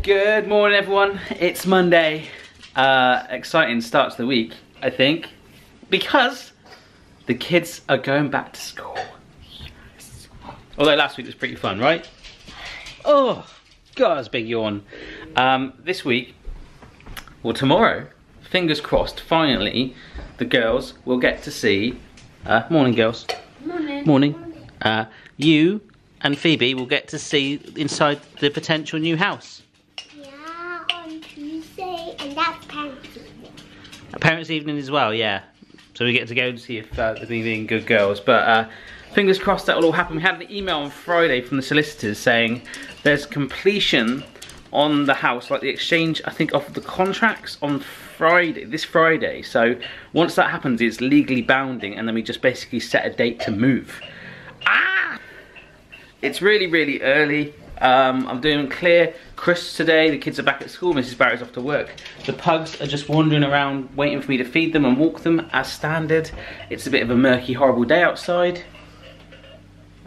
Good morning, everyone. It's Monday. Exciting start to the week, I think, because the kids are going back to school. Yes. Although last week was pretty fun, right? Oh, God, that's a big yawn. This week, well, tomorrow, fingers crossed, finally, the girls will get to see. Morning, girls. Morning. Morning. You and Phoebe will get to see inside the potential new house. Yeah, on Tuesday, and that's parents' evening. Parents' evening as well, yeah. So we get to go and see if they're being good girls. But fingers crossed that will all happen. We had an email on Friday from the solicitors saying there's completion on the house, like the exchange, I think, of the contracts on Friday, this Friday. So once that happens, it's legally bounding, and then we just basically set a date to move. It's really, really early. I'm doing clear crisps today. The kids are back at school. Mrs. Barrett's off to work. The pugs are just wandering around waiting for me to feed them and walk them as standard. It's a bit of a murky, horrible day outside.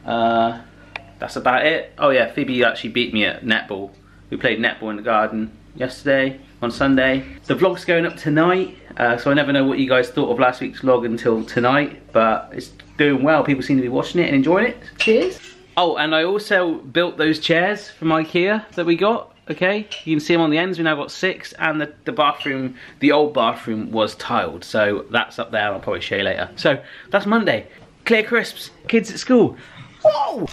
That's about it. Oh yeah, Phoebe actually beat me at netball. We played netball in the garden yesterday, on Sunday. The vlog's going up tonight, so I never know what you guys thought of last week's vlog until tonight, but it's doing well. People seem to be watching it and enjoying it. Cheers. Oh, and I also built those chairs from IKEA that we got, okay? You can see them on the ends. We now got 6, and the bathroom, the old bathroom was tiled, so that's up there. I'll probably show you later. So, that's Monday. Clear crisps, kids at school. Whoa!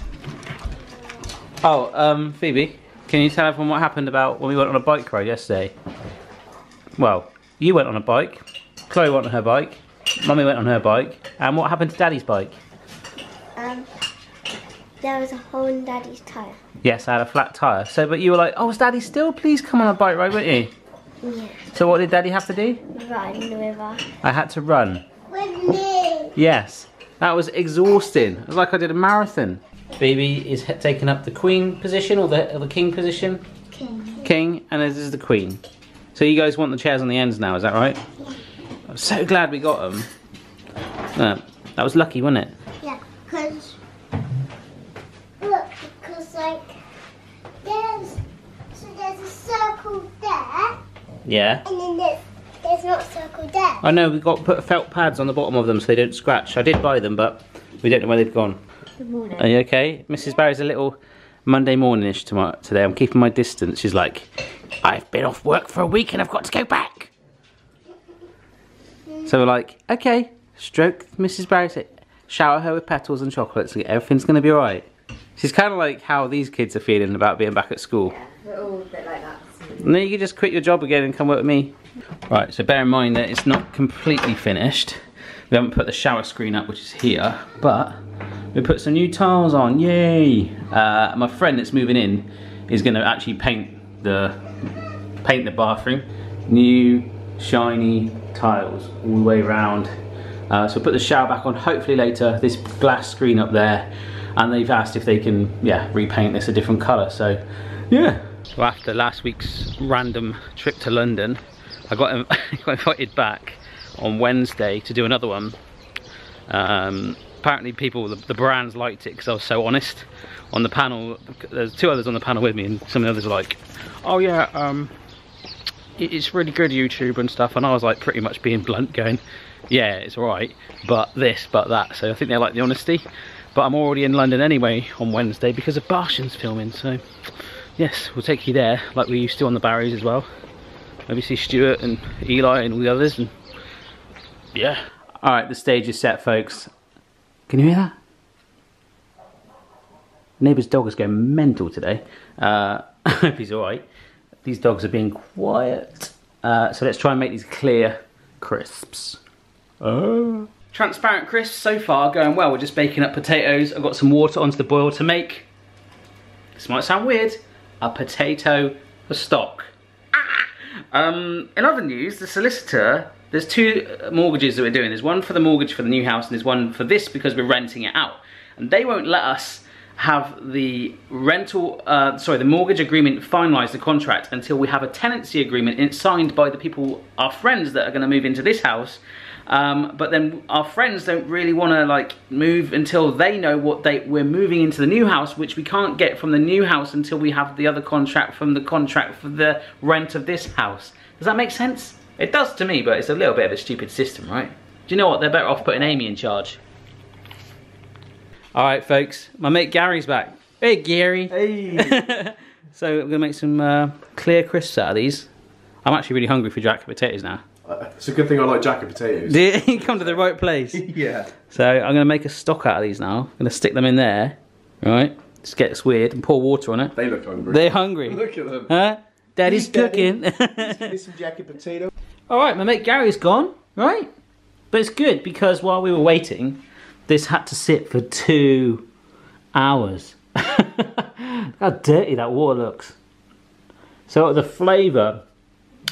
Oh, Phoebe, can you tell everyone what happened about when we went on a bike ride yesterday? Well, you went on a bike, Chloe went on her bike, Mummy went on her bike, and what happened to Daddy's bike? There was a hole in Daddy's tyre. Yes, I had a flat tyre. So, but you were like, oh, is Daddy still? Please come on a bike ride, weren't you? Yeah. So what did Daddy have to do? Run with us. I had to run. With me. Yes. That was exhausting. It was like I did a marathon. Phoebe is taking up the queen position, or the king position? King. King, and this is the queen. So you guys want the chairs on the ends now, is that right? Yeah. I'm so glad we got them. That was lucky, wasn't it? Yeah, because... Look, because like... There's a circle there. Yeah. And then there's not a circle there. I know, we've got to put felt pads on the bottom of them so they don't scratch. I did buy them, but we don't know where they've gone. Good morning. Are you okay? Mrs. Barry's a little Monday morning-ish today. I'm keeping my distance. She's like, I've been off work for a week and I've got to go back. So we're like, okay, stroke Mrs. Barry, shower her with petals and chocolates and everything's going to be alright. She's kind of like how these kids are feeling about being back at school. Yeah, we're all a bit like that. And then you can just quit your job again and come work with me. Right, so bear in mind that it's not completely finished. We haven't put the shower screen up, which is here, but we put some new tiles on, yay! My friend that's moving in is going to actually paint the bathroom. New, shiny tiles all the way around. So put the shower back on, hopefully later, this glass screen up there. And they've asked if they can, yeah, repaint this a different colour, so, yeah. So after last week's random trip to London, I got invited back on Wednesday to do another one. Apparently the brands liked it because I was so honest. On the panel, there's 2 others on the panel with me, and some of the others were like, oh yeah, it's really good YouTube and stuff, and I was like pretty much being blunt, going, yeah, it's alright, but this, but that. So I think they like the honesty. But I'm already in London anyway on Wednesday because of Barshens filming, so yes, we'll take you there like we used to on the Barrys as well. Maybe see Stuart and Eli and all the others, and yeah. Alright, the stage is set, folks. Can you hear that? Neighbour's dog is going mental today. I hope he's alright. These dogs are being quiet. So let's try and make these clear crisps. Transparent crisps so far going well. We're just baking up potatoes. I've got some water onto the boil to make, this might sound weird, a potato stock. In other news, the solicitor, there's 2 mortgages that we're doing. There's one for the mortgage for the new house and there's one for this because we're renting it out. And they won't let us have the the mortgage agreement finalised, the contract, until we have a tenancy agreement and it's signed by the people, our friends that are going to move into this house. But then our friends don't really want to like move until they know what date we're moving into the new house, which we can't get from the new house until we have the other contract from the contract for the rent of this house. Does that make sense? It does to me, but it's a little bit of a stupid system, right? Do you know what? They're better off putting Amy in charge. All right, folks, my mate Gary's back. Hey, Gary. Hey. So we're gonna make some clear crisps out of these. I'm actually really hungry for jacket potatoes now. It's a good thing I like jacket potatoes. You come to the right place. Yeah. So I'm gonna make a stock out of these now. I'm gonna stick them in there, right? Just get this weird and pour water on it. They look hungry. They're hungry. Look at them. Huh? Daddy's cooking. Here's some jacket potato. All right, my mate Gary's gone, right? But it's good because while we were waiting, this had to sit for 2 hours. How dirty that water looks. So the flavour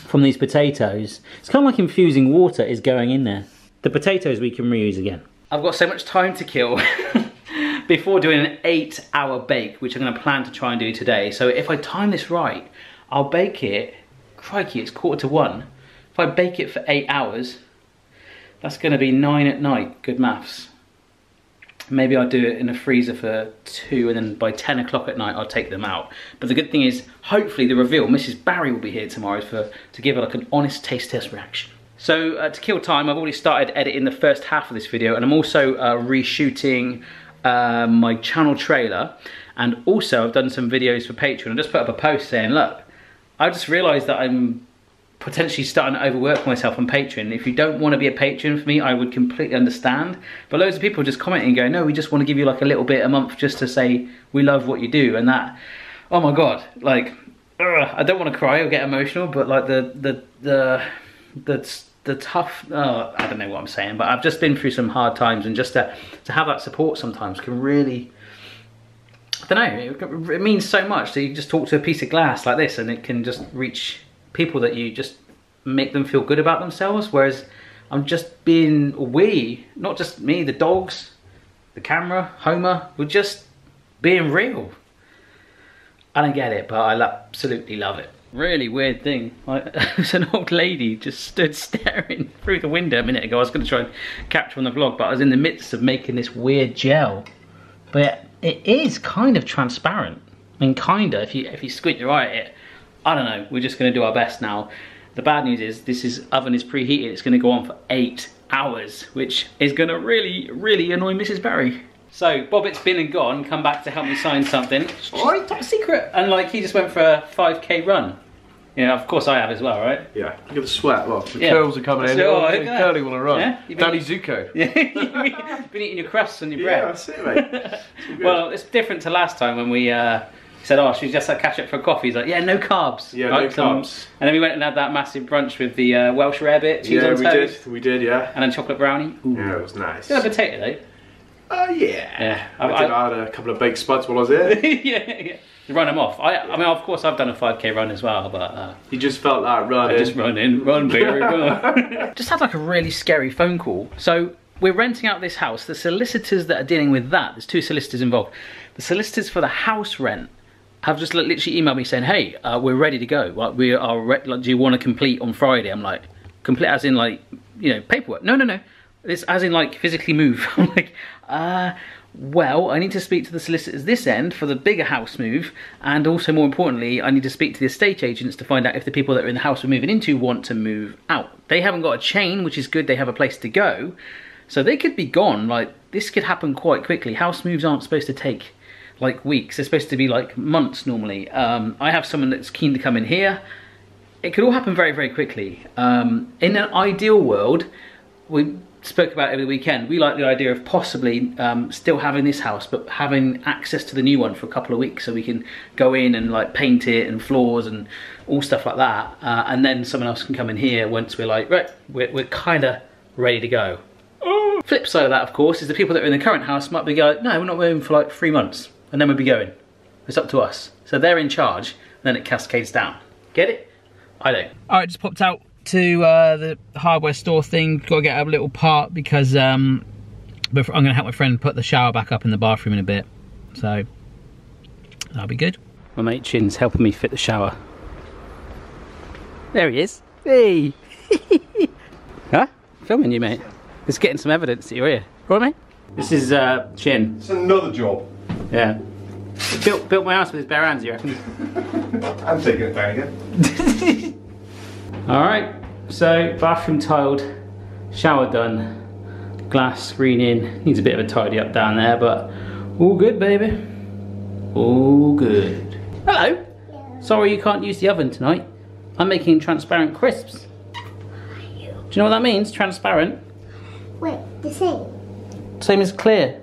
from these potatoes, it's kind of like infusing water is going in there. The potatoes we can reuse again. I've got so much time to kill before doing an 8-hour bake, which I'm going to plan to try and do today. So if I time this right, I'll bake it, crikey, it's 1:45. If I bake it for 8 hours, that's going to be 9 at night. Good maths. Maybe I'll do it in the freezer for 2 and then by 10 o'clock at night I'll take them out. But the good thing is, hopefully the reveal, Mrs. Barry will be here tomorrow to give her like an honest taste test reaction. So to kill time, I've already started editing the first half of this video, and I'm also reshooting my channel trailer, and also I've done some videos for Patreon. I just put up a post saying, look, I just realised that I'm potentially starting to overwork myself on Patreon. If you don't want to be a patron for me, I would completely understand. But loads of people just commenting and going, no, we just want to give you like a little bit a month just to say we love what you do. And that, oh my God, like, I don't want to cry or get emotional, but like the tough, I don't know what I'm saying, but I've just been through some hard times, and just to have that support sometimes can really, I don't know, it means so much. So you just talk to a piece of glass like this and it can just reach people that you just make them feel good about themselves, whereas I'm just being, not just me, the dogs, the camera, Homer, we're just being real. I don't get it, but I absolutely love it. Really weird thing, there's an old lady just stood staring through the window a minute ago. I was going to try and capture on the vlog, but I was in the midst of making this weird gel. But it is kind of transparent. I mean, kinda, if you squint your eye at it. I don't know, we're just going to do our best now. The bad news is this oven is preheated. It's going to go on for 8 hours, which is going to really, really annoy Mrs. Barry. So Bobbitt's been and gone, come back to help me sign something. Alright, top secret. And like, he just went for a 5k run. Yeah, of course I have as well, right? Yeah, look at the sweat, look, the curls are coming in. Curly want to run. Yeah? Danny Zuko. Yeah, you've been eating your crusts and your bread. Yeah, that's it, mate. Well, it's different to last time when we said, oh, should we just catch up for a coffee? He's like, yeah, no carbs. Yeah, right? No carbs. And then we went and had that massive brunch with the Welsh rarebit, cheese on toast. We did, yeah. And then chocolate brownie. Ooh. Yeah, it was nice. Did you have a potato though? Yeah. I had a couple of baked spuds while I was there. yeah. You run them off. I mean, of course, I've done a 5k run as well, but... you just felt like running. Just run, Barry, run. Just had like a really scary phone call. So, we're renting out this house. The solicitors that are dealing with that, there's 2 solicitors involved. The solicitors for the house rent have just literally emailed me saying, hey, we're ready to go. Like, we are like, do you want to complete on Friday? I'm like, complete as in like, you know, paperwork. No. It's as in like physically move. I'm like, well, I need to speak to the solicitors this end for the bigger house move, and also more importantly, I need to speak to the estate agents to find out if the people that are in the house we're moving into want to move out. They haven't got a chain, which is good, they have a place to go, so they could be gone. Like, this could happen quite quickly. House moves aren't supposed to take like weeks, they're supposed to be like months normally. I have someone that's keen to come in here. It could all happen very, very quickly. In an ideal world, we spoke about it over the weekend, we like the idea of possibly still having this house, but having access to the new one for a couple of weeks, so we can go in and like paint it and floors and all stuff like that, and then someone else can come in here once we're like, right, we're kind of ready to go. Flip side of that, of course, is the people that are in the current house might be going, no, we're not moving for like 3 months, and then we'll be going. It's up to us. So they're in charge, and then it cascades down. Get it? I don't. Alright, just popped out to the hardware store thing. Got to get a little part because I'm going to help my friend put the shower back up in the bathroom in a bit, so that'll be good. My mate Chin's helping me fit the shower. There he is. Hey. Huh? filming you, mate. It's getting some evidence that you're here. Right, mate? This is Chin. It's another job. Yeah. Built my house with his bare hands, you reckon? I'm taking it down again. Alright, so bathroom tiled, shower done, glass screen in. Needs a bit of a tidy up down there, but all good, baby. All good. Hello. Yeah. Sorry you can't use the oven tonight. I'm making transparent crisps. Do you know what that means? Transparent? Wait, the same. Same as clear.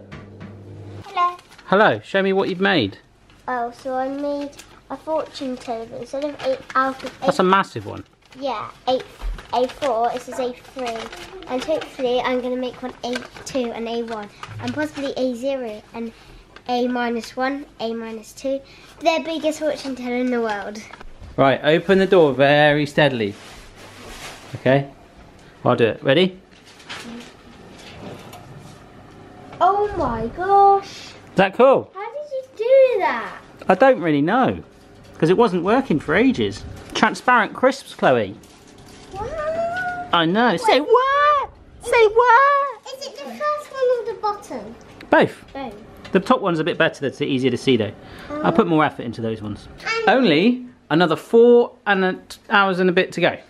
Hello. Hello, show me what you've made. Oh, so I made a fortune teller, but instead of 8 out of 8. That's a massive one. Yeah, A4, it says A3. And hopefully I'm going to make one A2 and A1. And possibly A0 and A-1, A-2. The biggest fortune teller in the world. Right, open the door very steadily. Okay, I'll do it. Ready? Oh my gosh. Is that cool? How did you do that? I don't really know, because it wasn't working for ages. Transparent crisps, Chloe. Wow. I know. Say what? Say what? Is it the first one or the bottom? Both. Both. The top one's a bit better, that's easier to see though. I put more effort into those ones. And Only another 4 hours and a bit to go. And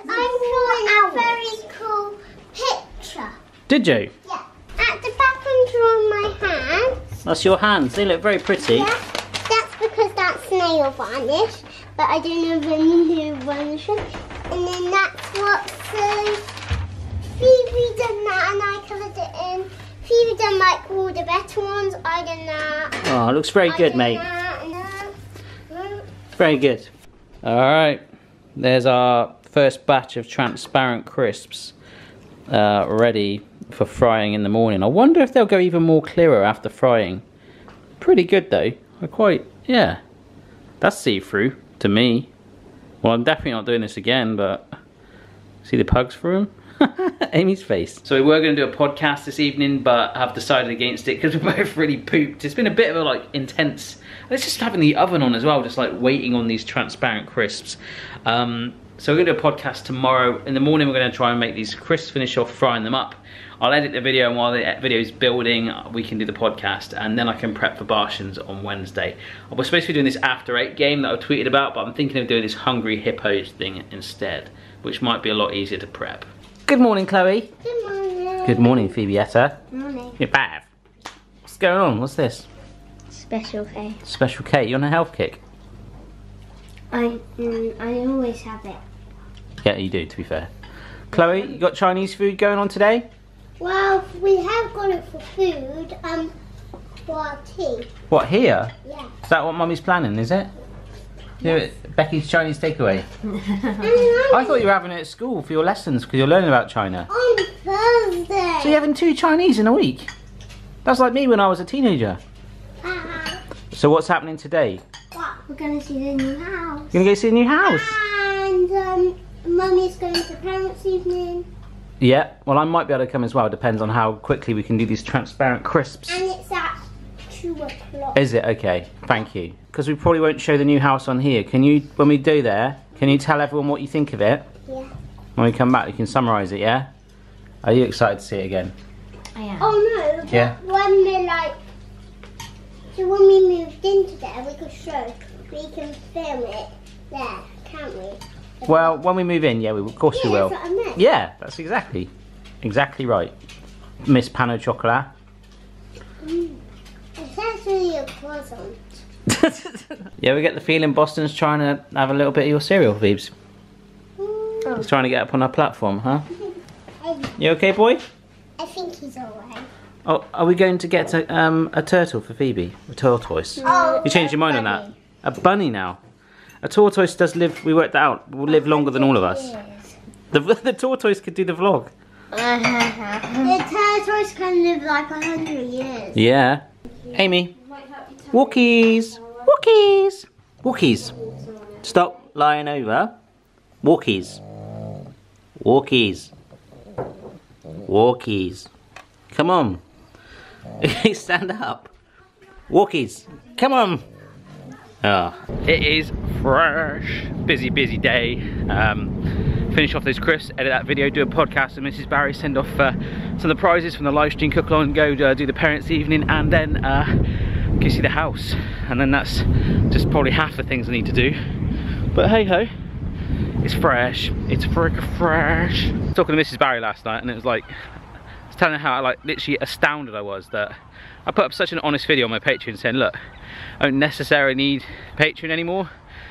I saw a very cool picture. Did you? Yeah. At the back and drawn my hand. That's your hands. They look very pretty. Yeah. That's because that's nail varnish. But I don't know the new varnish. And then that's what says Phoebe done that and I covered it in. Phoebe done like all the better ones. I done that. Oh, it looks very good, mate. Very good. Alright, there's our first batch of transparent crisps ready for frying in the morning. I wonder if they'll go even more clearer after frying. Pretty good though. Yeah. That's see-through to me. Well, I'm definitely not doing this again, but see the pugs through them? Amy's face. So we were going to do a podcast this evening, but I've decided against it because we both really pooped. It's been a bit of a like intense. It's just having the oven on as well, just like waiting on these transparent crisps. So we're going to do a podcast tomorrow. In the morning, we're going to try and make these crisps, finish off frying them up. I'll edit the video, and while the video is building, we can do the podcast, and then I can prep for Barshens on Wednesday. We're supposed to be doing this After 8 game that I tweeted about, but I'm thinking of doing this Hungry Hippos thing instead, which might be a lot easier to prep. Good morning, Chloe. Good morning. Good morning, Phoebietta. Good morning. You're bad. What's going on? What's this? Special K. Special K. You on a health kick? I always have it. Yeah, you do, to be fair. Chloe, you got Chinese food going on today? Well, we have got it for food, for our tea. What, here? Yeah. Is that what Mummy's planning, is it? Yes. Becky's Chinese takeaway. I thought you were having it at school for your lessons because you're learning about China. On Thursday. So you're having 2 Chinese in a week? That's like me when I was a teenager. So what's happening today? What? We're going to see the new house. You're going to go see the new house? And Mummy's going to parents' evening. Yeah, well I might be able to come as well. Depends on how quickly we can do these transparent crisps. And it's at 2 o'clock. Is it? Okay, thank you. Because we probably won't show the new house on here. Can you, when we do there, can you tell everyone what you think of it? Yeah. When we come back, you can summarise it, yeah? Are you excited to see it again? I am. Oh no, yeah. When we're like, so when we moved into there, we could show, we can film it there, can't we? Well, when we move in, yeah, of course we will. That's what I meant. Yeah, that's exactly right. Miss Pano Chocolat. It's actually a croissant. Yeah, we get the feeling Boston's trying to have a little bit of your cereal, Phoebes. He's trying to get up on our platform, huh? You okay, boy? I think he's alright. Oh, are we going to get a turtle for Phoebe? A tortoise? Oh, You changed your mind on that? A bunny now? A tortoise does live, we worked that out, will live longer than all of us. The tortoise could do the vlog. The tortoise can live like 100 years. Yeah. Amy. Walkies. Walkies. Walkies. Stop lying over. Walkies. Walkies. Walkies. Come on. Stand up. Walkies. Come on. Oh, it is fresh. Busy day. finish off those crisps, edit that video, do a podcast, and Mrs. Barry send off some of the prizes from the live stream cook along, go do the parents' evening, and then go see the house. And then that's just probably half the things I need to do. But hey ho, it's fresh. It's freaking fresh. I was talking to Mrs. Barry last night, and it was like, I was telling her how like literally astounded I was that I put up such an honest video on my Patreon saying, look, I don't necessarily need Patreon anymore.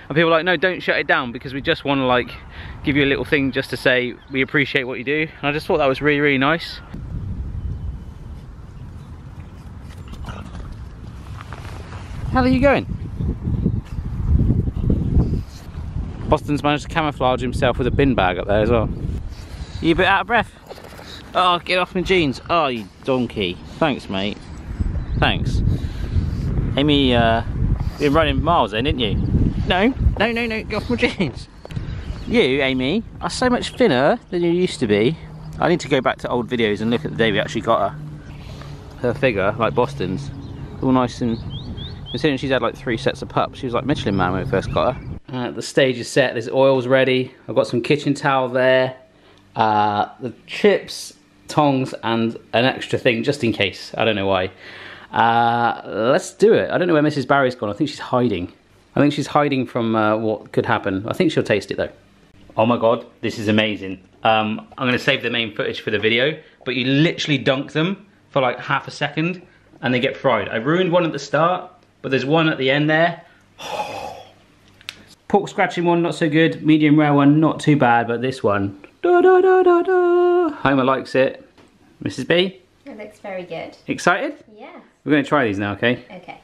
And people are like, no, don't shut it down, because we just want to like give you a little thing just to say we appreciate what you do. And I just thought that was really, really nice. How are you going? Boston's managed to camouflage himself with a bin bag up there as well. You a bit out of breath? Oh, get off my jeans. Oh, you donkey. Thanks, mate. Thanks. Amy, been running miles then, didn't you? No, get off my jeans. You, Amy, are so much thinner than you used to be. I need to go back to old videos and look at the day we actually got her. Her figure, like Boston's, all nice and... Considering she's had like 3 sets of pups, she was like Michelin Man when we first got her. The stage is set, there's oils ready. I've got some kitchen towel there. The chips, tongs, and an extra thing just in case. I don't know why. Let's do it. I don't know where Mrs. Barry's gone. I think she's hiding. I think she's hiding from what could happen. I think she'll taste it though. Oh my god, this is amazing. I'm going to save the main footage for the video, but you literally dunk them for like half a second and they get fried. I ruined one at the start, but there's one at the end there. Pork scratching one, not so good. Medium rare one, not too bad, but this one, da da da da da. Homer likes it. Mrs. B? It looks very good. Excited? Yeah. We're going to try these now, okay? Okay.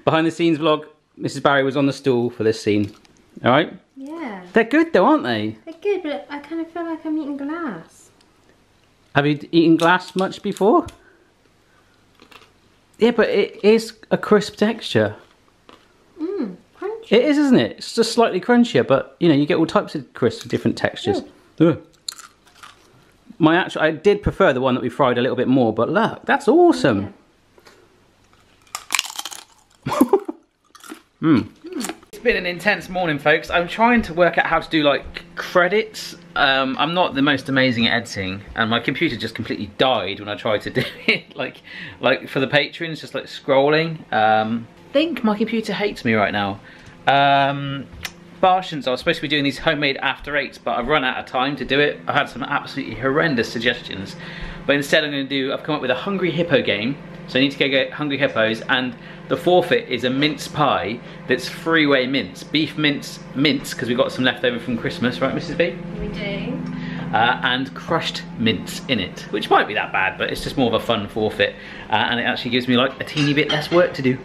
Behind the scenes vlog, Mrs. Barry was on the stool for this scene. Alright? Yeah. They're good though, aren't they? They're good, but I kind of feel like I'm eating glass. Have you eaten glass much before? Yeah, but it is a crisp texture. Mmm, crunchy. It is, isn't it? It's just slightly crunchier, but you know, you get all types of crisps with different textures. Ugh. I did prefer the one that we fried a little bit more, but look, that's awesome. Yeah. It's been an intense morning, folks. I'm trying to work out how to do like credits. I'm not the most amazing at editing, and my computer just completely died when I tried to do it. like for the patrons, just like scrolling. I think my computer hates me right now. Barshens, I was supposed to be doing these homemade after 8s, but I've run out of time to do it. I had some absolutely horrendous suggestions, but instead I've come up with a Hungry Hippo game. So I need to go get Hungry Hippos, and the forfeit is a mince pie that's freeway mince. Beef mince, because we got some left over from Christmas, right Mrs. B? We do. And crushed mince in it, which might be that bad, but it's just more of a fun forfeit. And it actually gives me like a teeny bit less work to do.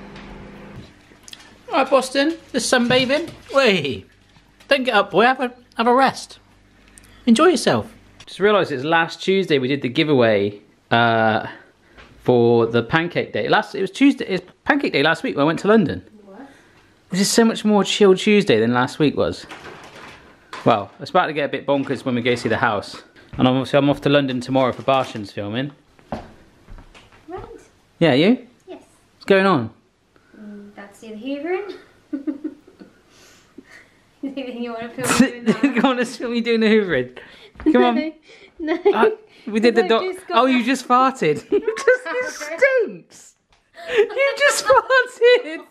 Alright Boston, there's sunbathing. Wait, don't get up boy, have a rest. Enjoy yourself. Just realised it's last Tuesday we did the giveaway for the Pancake Day. It was Tuesday. It was Pancake Day last week when I went to London. What? This is so much more chill Tuesday than last week was. Well, it's about to get a bit bonkers when we go see the house. And obviously I'm off to London tomorrow for Barshens filming. Right. Yeah, you? Yes. What's going on? That's the hoovering. You want to film me doing that? You want to film me doing the hoovering? Come on. No. We did the dog. Oh, you just farted. It stinks. You just farted.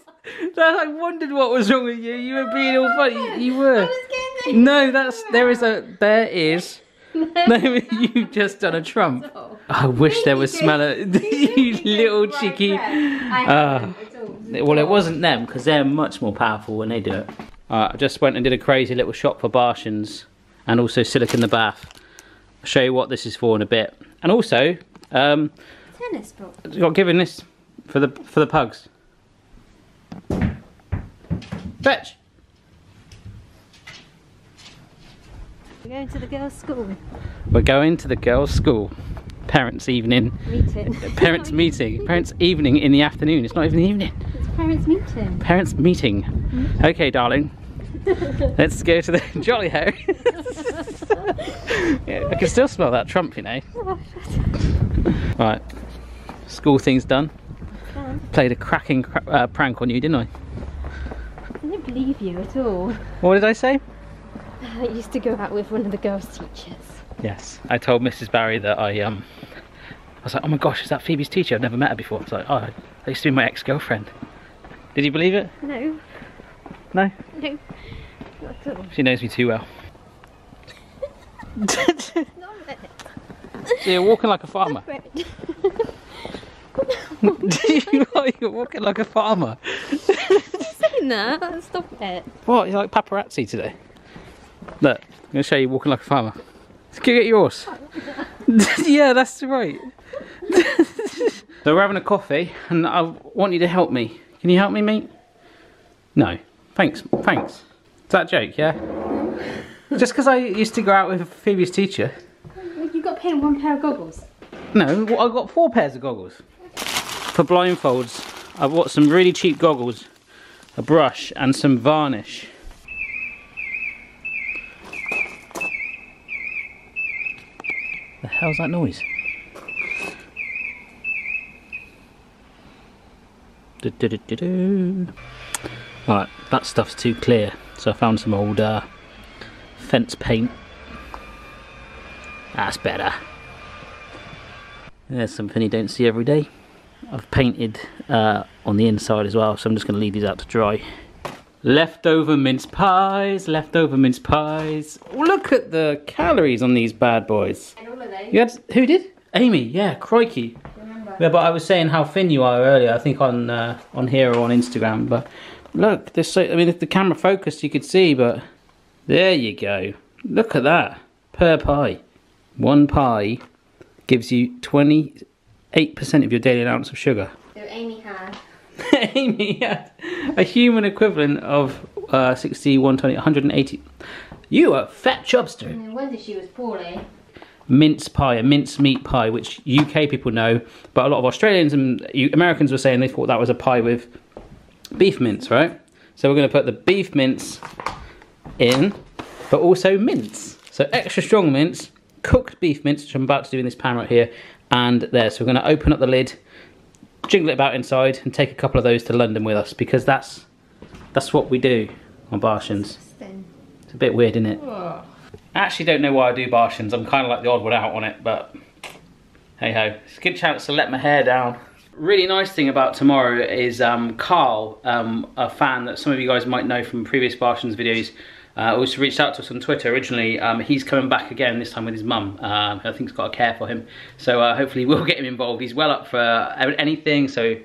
I wondered what was wrong with you. You were being all funny. You were. I was getting No, there is. No, you've just done a Trump. I wish there was smell of you little cheeky. Well, it wasn't them because they're much more powerful when they do it. I just went and did a crazy little shop for Barshens and also Silicon the Bath. I'll show you what this is for in a bit. And also, tennis ball. got given this for the pugs. Fetch. We're going to the girls' school. We're going to the girls' school. Parents' evening. Meeting. Parents' meeting. Parents' evening in the afternoon. It's not even the evening. It's parents' meeting. Parents' meeting. Mm-hmm. Okay, darling. Let's go to the jolly ho. Yeah, I can still smell that Trump, you know. Right. School thing's done. Played a cracking prank on you, didn't I? I didn't believe you at all. What did I say? I used to go out with one of the girls' teachers. Yes. I told Mrs. Barry that I was like, oh my gosh, is that Phoebe's teacher? I've never met her before. I was like, oh, that used to be my ex-girlfriend. Did you believe it? No. No? No. Not at all. She knows me too well. Stop it. So you're walking like a farmer. Stop it. You're walking like a farmer. Saying that, stop it. What? You're like paparazzi today. Look, I'm going to show you walking like a farmer. Let's go get yours. Yeah, that's right. So we're having a coffee and I want you to help me. Can you help me, mate? No. Thanks. Thanks. Is that a joke, yeah? Just because I used to go out with Phoebe's teacher. You got paid one pair of goggles. No, I've got 4 pairs of goggles. For blindfolds, I've got some really cheap goggles, a brush and some varnish. The hell's that noise? Right, that stuff's too clear, so I found some old fence paint. That's better. There's something you don't see every day. I've painted on the inside as well, so I'm just going to leave these out to dry. Leftover mince pies, leftover mince pies. Oh, look at the calories on these bad boys. And all of those. You had, who did? Amy, yeah, crikey. Remember. Yeah, but I was saying how thin you are earlier, I think on here or on Instagram, but look, this, I mean, if the camera focused you could see, but there you go. Look at that, per pie. One pie gives you 28% of your daily allowance of sugar. So Amy had. Amy had a human equivalent of 60, 120, 180. You are a fat chubster. No wonder she was poorly. Mince pie, a mince meat pie, which UK people know, but a lot of Australians and Americans were saying they thought that was a pie with beef mince, right? So we're going to put the beef mince in, but also mince. So extra strong mince, cooked beef mince, which I'm about to do in this pan right here, and there. So we're going to open up the lid, jiggle it about inside, and take a couple of those to London with us, because that's what we do on Barshens. It's a bit weird, isn't it? Oh. I actually don't know why I do Barshens. I'm kind of like the odd one out on it, but hey ho. It's a good chance to let my hair down. Really nice thing about tomorrow is Carl, a fan that some of you guys might know from previous Barshens videos, also reached out to us on Twitter originally. He's coming back again, this time with his mum. I think he's got a care for him. So hopefully we'll get him involved. He's well up for anything, so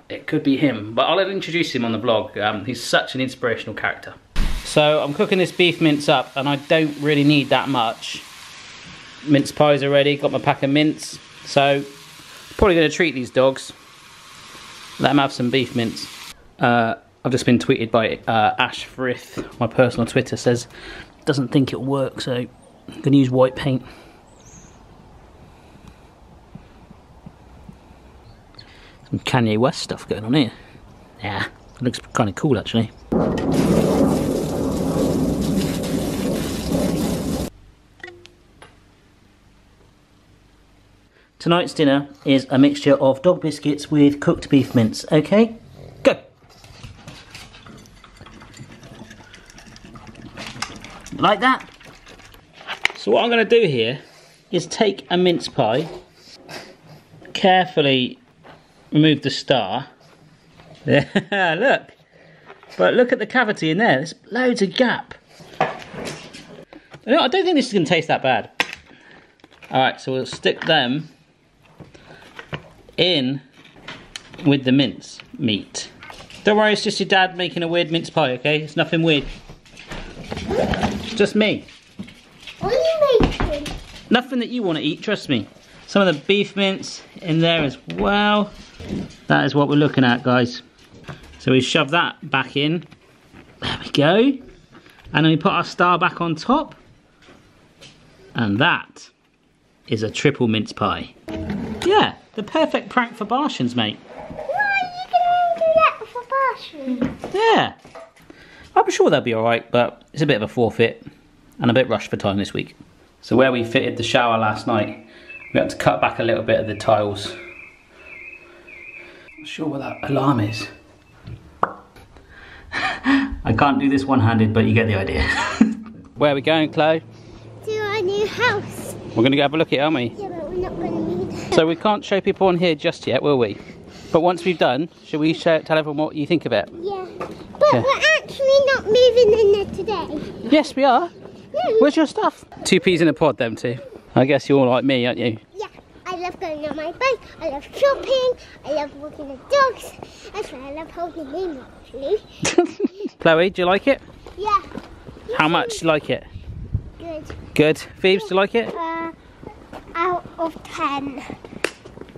it could be him. But I'll introduce him on the vlog. He's such an inspirational character. So I'm cooking this beef mince up, and I don't really need that much. Mince pies are ready, got my pack of mince. So probably going to treat these dogs. Let them have some beef mince. I've just been tweeted by Ash Frith, my personal Twitter, says doesn't think it'll work, so I'm going to use white paint. Some Kanye West stuff going on here. Yeah, it looks kind of cool actually. Tonight's dinner is a mixture of dog biscuits with cooked beef mince. Okay, go. Like that. So what I'm going to do here is take a mince pie, carefully remove the star. Look, but look at the cavity in there. There's loads of gap. I don't think this is going to taste that bad. All right, so we'll stick them in with the mince meat. Don't worry, it's just your dad making a weird mince pie, okay? It's nothing weird. It's just me. What are you making? Nothing that you want to eat, trust me. Some of the beef mince in there as well. That is what we're looking at, guys. So we shove that back in. There we go. And then we put our star back on top. And that is a triple mince pie. Yeah, the perfect prank for Barshens, mate. Why are you going to do that for Barshens? Yeah. I'm sure they'll be alright, but it's a bit of a forfeit and a bit rushed for time this week. So where we fitted the shower last night, we had to cut back a little bit of the tiles. Not sure what that alarm is. I can't do this one-handed, but you get the idea. Where are we going, Chloe? To our new house. We're going to go have a look at it, aren't we? Yeah, but we're not going to need it. So we can't show people on here just yet, will we? But once we've done, shall we tell everyone what you think of it? Yeah. But we're actually not moving in there today. Yes, we are. Yeah. Where's your stuff? 2 peas in a pod, them two. I guess you're all like me, aren't you? Yeah. I love going on my bike. I love shopping. I love walking the dogs. That's why I love holding him, actually. Chloe, do you like it? Yeah. How much do you like it? Good. Good. Phoebes, do you like it? Out of 10,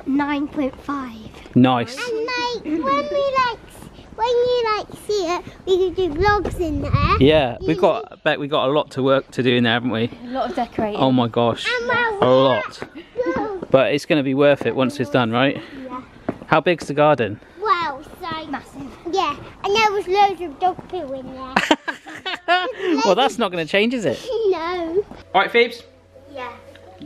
9.5. Nice. And like when you see it, we can do vlogs in there. Yeah, I bet we got a lot to work to do in there, haven't we? A lot of decorating. Oh my gosh, a lot. But it's going to be worth it once it's done, right? Yeah. How big's the garden? Wow, so massive. Yeah, and there was loads of dog poo in there. Well, that's not going to change, is it? No. All right, Phoebes. Yeah.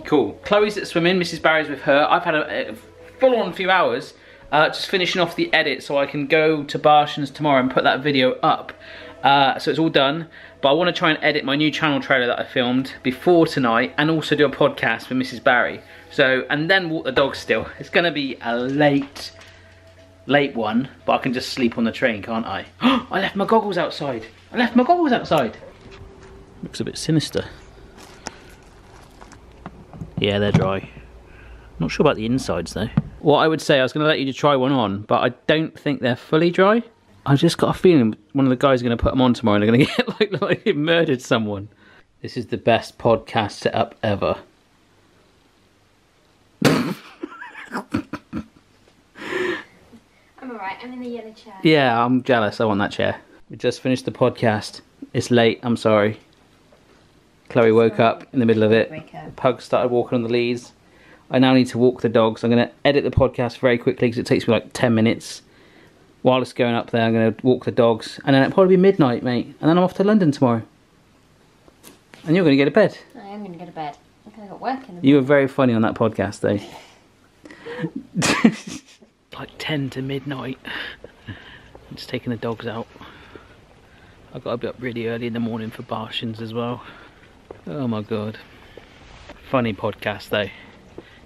Cool. Chloe's at swimming. Mrs. Barry's with her. I've had a full-on few hours. Just finishing off the edit so I can go to Barshens tomorrow and put that video up. So it's all done. But I want to try and edit my new channel trailer that I filmed before tonight and also do a podcast with Mrs. Barry. So, and then walk the dog still. It's going to be a late one, but I can just sleep on the train, can't I? I left my goggles outside. I left my goggles outside. Looks a bit sinister. Yeah, they're dry. Not sure about the insides though. What I would say, I was going to let you try one on, but I don't think they're fully dry. I've just got a feeling one of the guys is going to put them on tomorrow and they're going to get like they murdered someone. This is the best podcast setup ever. I'm alright, I'm in the yellow chair. Yeah, I'm jealous. I want that chair. We just finished the podcast. It's late, I'm sorry. Chloe woke up in the middle of it. Pug started walking on the leads. I now need to walk the dogs. I'm going to edit the podcast very quickly because it takes me like 10 minutes. While it's going up there, I'm going to walk the dogs. And then it'll probably be midnight, mate. And then I'm off to London tomorrow. And you're going to go to bed. I am going to go to bed. I'm going to go work in the morning. You were very funny on that podcast, though. Like 10 to midnight. I'm just taking the dogs out. I've got to be up really early in the morning for Barshens as well. Oh my god. Funny podcast, though.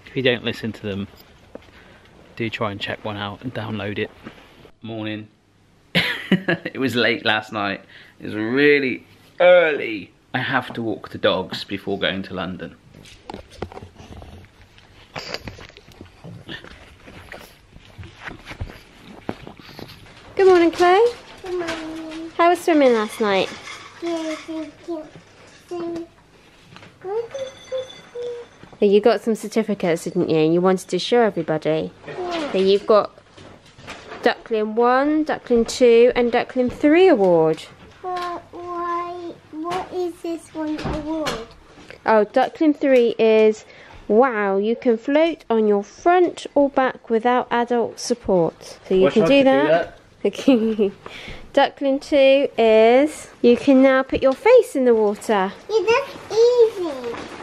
If you don't listen to them, do try and check one out and download it. Morning. It was late last night. It was really early. I have to walk the dogs before going to London. Good morning, Chloe. Good morning. How was swimming last night? Yeah, thank you. You got some certificates, didn't you? And you wanted to show everybody. Yeah. So you've got Duckling 1, Duckling 2 and Duckling 3 award. But why? What is this one award? Oh, Duckling 3 is, wow, you can float on your front or back without adult support. So you can do that. Duckling 2 is, you can now put your face in the water. Yeah, that's easy.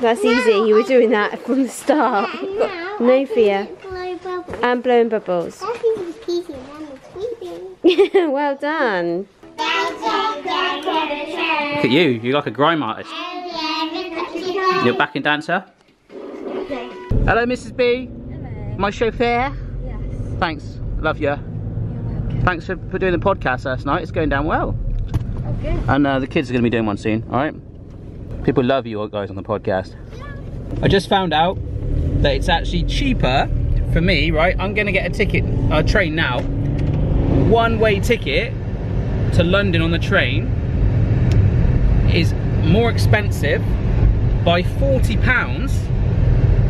That's easy, you were doing that from the start. Yeah, No fear. Blow bubbles. And blowing bubbles. That's easy peasy and that's sweeping. Well done. Look at you, you're like a grime artist. You're a backing dancer? Hello, Mrs. B. Hello. My chauffeur. Yes. Thanks, love you. You're welcome. Thanks for doing the podcast last night. It's going down well. Oh, good. And the kids are going to be doing one soon, alright? People love you guys on the podcast. I just found out that it's actually cheaper for me, right? I'm going to get a train now. One-way ticket to London on the train is more expensive by £40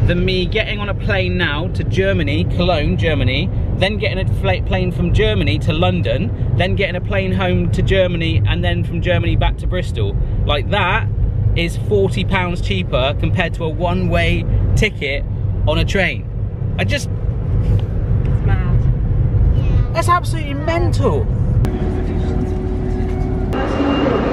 than me getting on a plane now to Germany, Cologne, Germany, then getting a plane from Germany to London, then getting a plane home to Germany, and then from Germany back to Bristol. Like that is £40 cheaper compared to a one-way ticket on a train. It's mad. That's absolutely mental.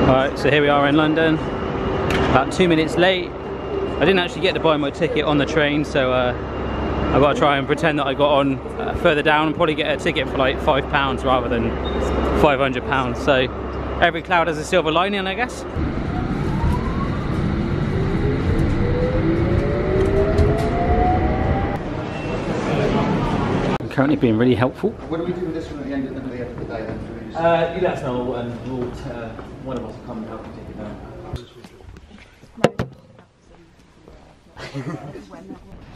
Alright, so here we are in London, about 2 minutes late. I didn't actually get to buy my ticket on the train, so I've got to try and pretend that I got on further down and probably get a ticket for like £5 rather than £500. So Every cloud has a silver lining, I guess. I'm currently being really helpful. What do we do with this one at the end of the day then? You let us know and we'll one of us will come and help you take it down. This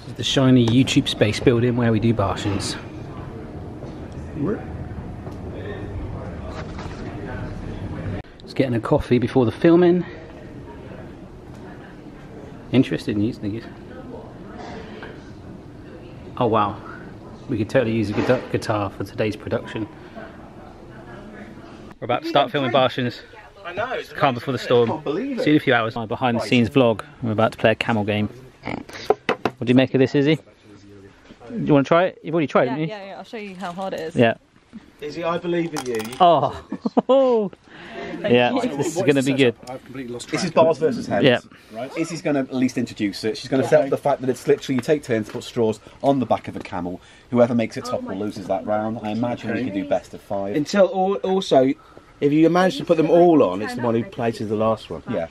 is the shiny YouTube space building where we do Barshens. Just getting a coffee before the filming. Interesting news, thank you. Oh wow, we could totally use a guitar for today's production. We're about to start filming Barshens. I know. It's calm before the storm. See you in a few hours. My behind the scenes vlog. We're about to play a camel game. What do you make of this, Izzy? Do you want to try it? You've already tried it, haven't you? Yeah, I'll show you how hard it is. Yeah. Izzy, I believe in you. Oh. Yeah, this is going to be good. I've completely lost track. This is bars versus heads. Yeah. Right. Izzy's going to at least introduce it. She's going to set up the fact that it's literally you take turns to put straws on the back of a camel. Whoever makes it top will loses that round. I imagine we can do best of 5. Until also, if you manage to put them all on, it's the one who places the last one. Yeah.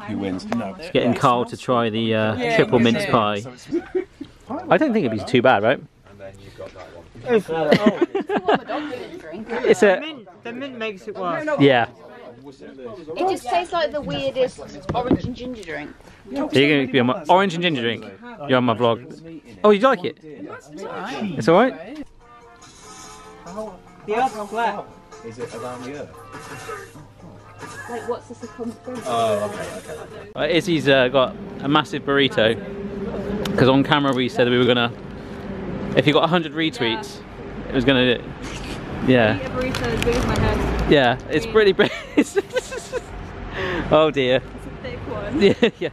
Who wins? No. It's getting Carl to try the triple mince pie. I don't think it'd be too bad, right? It's a. The mint makes it worse. Yeah. It just tastes like the weirdest orange and ginger drink. You're going to be on my orange and ginger drink. You're on my vlog. Oh, you like it? It's alright. The earth's flat. Is it around the earth? Like, what's the circumference? Oh, okay. Izzy's got a massive burrito because on camera we said we were gonna. If you got 100 retweets, it was gonna. Yeah. A burrito as big as my head. Yeah, it's pretty big. Oh dear. It's a thick one. Yeah, yeah.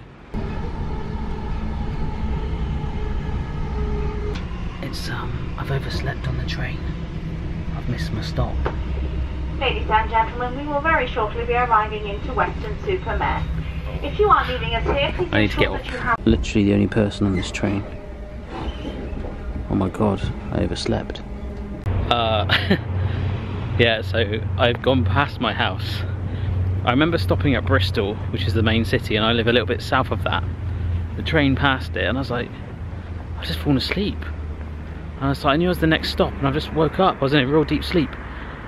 It's I've overslept on the train. I've missed my stop. Ladies and gentlemen, we will very shortly be arriving into Weston-super-Mare. If you are leaving us here, please I need to get ensure off. that you have... Literally the only person on this train. Oh my god, I overslept. Yeah, so I've gone past my house. I remember stopping at Bristol, which is the main city, and I live a little bit south of that. The train passed it, and I was like, I've just fallen asleep. And I was like, I knew it was the next stop, and I just woke up. I was in a real deep sleep.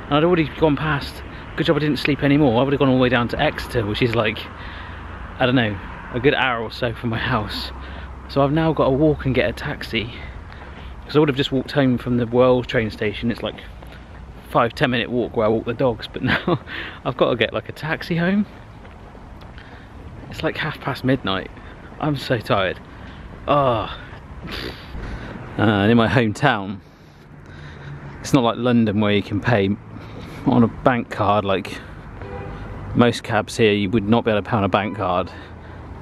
And I'd already gone past. Good job I didn't sleep anymore. I would have gone all the way down to Exeter, which is like, I don't know, a good hour or so from my house. So I've now got to walk and get a taxi. Because I would have just walked home from the World train station. It's like 5-10 minute walk where I walk the dogs, but now I've got to get like a taxi home. It's like midnight. I'm so tired. Oh. And in my hometown, it's not like London where you can pay on a bank card. Like most cabs here, you would not be able to pay on a bank card.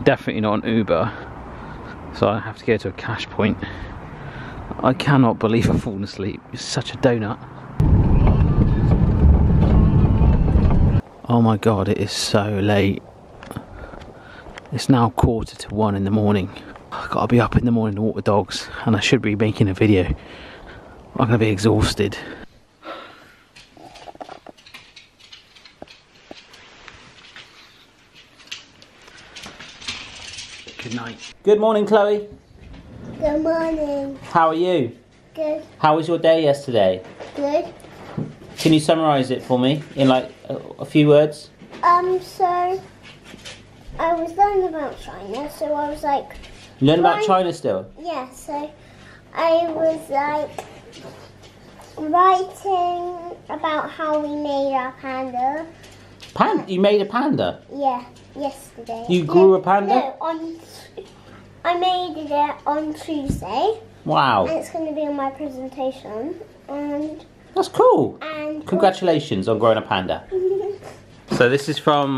Definitely not on Uber. So I have to go to a cash point. I cannot believe I've fallen asleep. It's such a donut. Oh my god, it is so late. It's now 1:45 in the morning. I've got to be up in the morning to walk the dogs, and I should be making a video. I'm going to be exhausted. Good night. Good morning, Chloe. Good morning. How are you? Good. How was your day yesterday? Good. Can you summarise it for me in like a few words? So I was learning about China, so I was like... Learn about China still? Yeah, so I was like writing about how we made our panda. You made a panda? Yeah, yesterday. You grew a panda? No, I made it on Tuesday. Wow. And it's going to be on my presentation. And that's cool. And congratulations on growing a panda. So this is from